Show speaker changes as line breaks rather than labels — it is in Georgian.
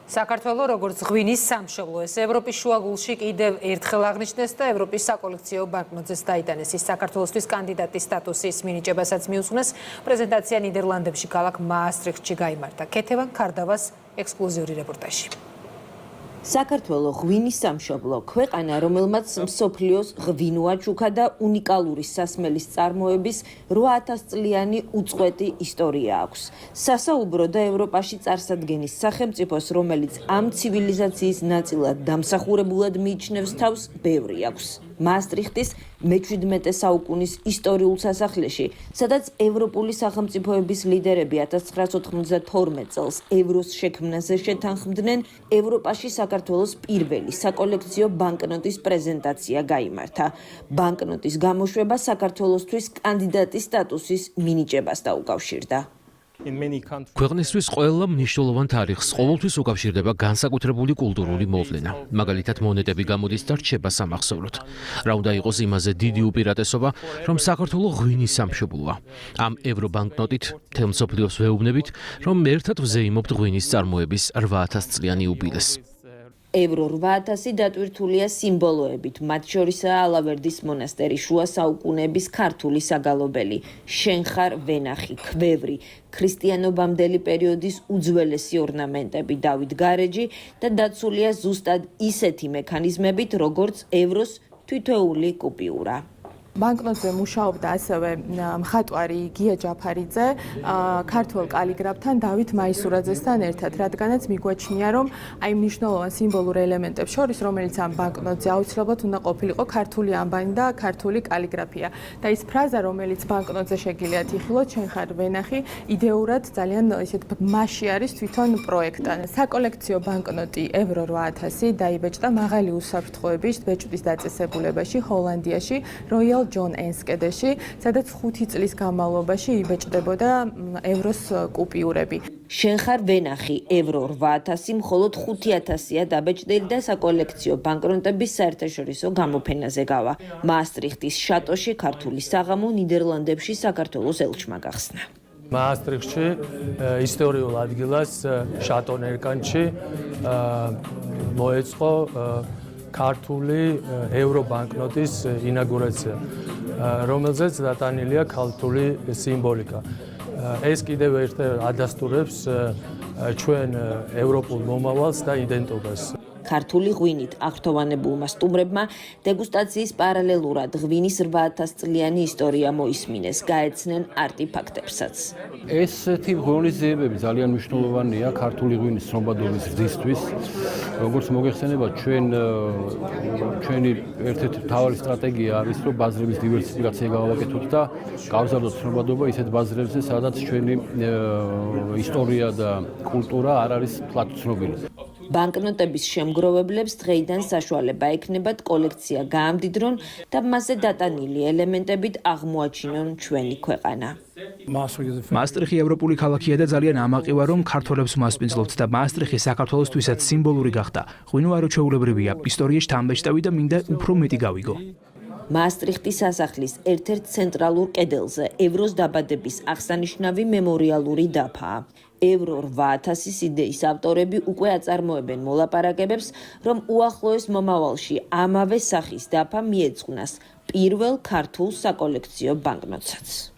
საქართველოს როგორც ღვინის სამშობლო, ეს ევროპის შუაგულში კიდევ ერთხელ აღნიშნეს და ევროპის საკოლექციო ბანკნოტზეც დაიტანეს. ის საქართველოსთვის კანდიდატის სტატუსის მინიჭებასაც მიუძღვნეს. პრეზენტაცია ნიდერლანდებში ქალაქ მაასტრიხტში გაიმართა. ქეთევან ქარდავას ექსკლუზიური რეპორტაჟი.
საქართველოს ღვინის სამშობლო, ქვეყანა, რომელმაც მსოფლიოს ღვინოაჩუქა და უნიკალური სასმელის წარმოების 8000 წლიანი უწყვეტი ისტორია აქვს. სასაუბრო და ევროპაში წარსადგენის სახელმწიფოს, რომელიც ამ ცივილიზაციის ნაწილად დამსახურებულად მიიჩნევს თავს, ბევრი აქვს. მაასტრიხტის მე-17 საუკუნის ისტორიულ სასახლეში, სადაც ევროპული სახელმწიფოების ლიდერები 1992 წელს ევროს შექმნაზე შეთანხმდნენ, ევროპაში საქართველოს პირველი საკოლექციო ბანკნოტის პრეზენტაცია გაიმართა. ბანკნოტის გამოშვება საქართველოსთვის კანდიდატის სტატუსის მინიჭებას დაუკავშირდა.
ქვეყნისთვის ყველა მნიშვნელოვან თარიღს ყოველთვის უკავშირდება განსაკუთრებული კულტურული მოვლენა. მაგალითად, მონეტები გამოდის და რჩება სამახსოვროდ. რა უნდა იყოს იმაზე დიდი უპირატესობა, რომ საქართველოს ღვინის სამშობლოა. ამ ევრობანკნოტით მთელ მსოფლიოს ვეუბნებით, რომ ერთად ვზეიმობთ ღვინის წარმოების 8000 წლიანი იუბილეს.
ევრო 8000 დატვირთულია სიმბოლოებით, მათ შორისაა ალავერდის მონასტერი, შუა საუკუნეების ქართული საგალობელი, შენ ხარ ვენახი, ქვევრი, ქრისტიანობამდელი პერიოდის უძველესი ორნამენტები, დავით გარეჯი და დაცულია ზუსტად ისეთი მექანიზმებით, როგორც ევროს თითოეული კუპიურა.
ბანკნოტზე მუშაობდა ასევე მხატვარი გია ჯაფარიძე ქართველ კალიგრაფთან დავით მაისურაძესთან ერთად, რადგანაც მიგვაჩნია, რომ აი მნიშვნელოვან სიმბოლურ ელემენტებს შორის, რომელიც ამ ბანკნოტზე აუცილებლად უნდა ყოფილიყო ქართული ანბანი და ქართული კალიგრაფია. და ის ფრაზა, რომელიც ბანკნოტზე შეგიძლიათ იხილოთ, შენ ხარ ვენახი, იდეურად ძალიან ისეთ მასში არის თვითონ პროექტი. საკოლექციო ბანკნოტი ევრო 8000 დაიბეჭდა მაღალი უსაფრთხოების ბეჭდის დაწესებულებაში ჰოლანდიაში, როიალ ჯონ ენსკედეში, სადაც 5 წლის განმავლობაში იბეჭდებოდა ევროს კუპიურები.
შენ ხარ ვენახი, ევრო 8000 მხოლოდ 5000-ია დაბეჭდილი და საკოლექციო ბანკნოტების საერთაშორისო გამოფენაზე გავა. მაასტრიხტის შატოში ქართული საღამო ნიდერლანდებში საქართველოს ელჩმა გახსნა.
მაასტრიხტში ისტორიულ ადგილას შატონ ერკანში მოეწყო ქართული ევრობანკნოტის ინაგურაცია, რომელზეც დატანილია ქართული სიმბოლიკა. ეს კიდევ ერთხელ ადასტურებს ჩვენ ევროპულ მომავალს და იდენტობას.
ქართული ღვინით აღფრთოვანებულმა სტუმრებმა დეგუსტაციის პარალელურად ღვინის 8000 წლიანი ისტორია მოისმინეს, გაეცნენ არტიფაქტებსაც.
ესეთი ღონისძიებები ძალიან მნიშვნელოვანია ქართული ღვინის ცნობადობის ზრდისთვის. როგორც მოგეხსენებათ, ჩვენი ერთ-ერთი მთავარი სტრატეგია არის, რომ ბაზრების დივერსიფიკაცია გავაკეთოთ და გავზარდოთ ცნობადობა ისეთ ბაზრებზე, სადაც ჩვენი ისტორია და კულტურა არ არის ფლად ცნობილი.
ბანკნოტების შემგროვებლებს დღეიდან საშუალება ექნებათ კოლექცია გაამდიდრონ და მასზე დატანილი ელემენტებით აღმოაჩინონ ჩვენი ქვეყანა.
მაასტრიხტი ევროპული ქალაქია და ძალიან ამაყივა, რომ ქართველებს მასპინძლობთ და მაასტრიხტი საქართველოსთვისაც სიმბოლური გახდა. ღვინო არ უჩვეულებრივია, ისტორიაში დამბეჭდავი და მინდა უფრო მეტი გავიგო.
მაასტრიხტის სასახლის ერთ-ერთ ცენტრალურ კედელზე ევროს დაბადების აღსანიშნავი მემორიალური დაფაა. ევრო 8000 იდეის ავტორები უკვე აწარმოებენ მოლაპარაკებებს, რომ უახლოეს მომავალში ამავე სახის დაფა მიეძღვნას პირველ ქართულ საკოლექციო ბანკნოტსაც.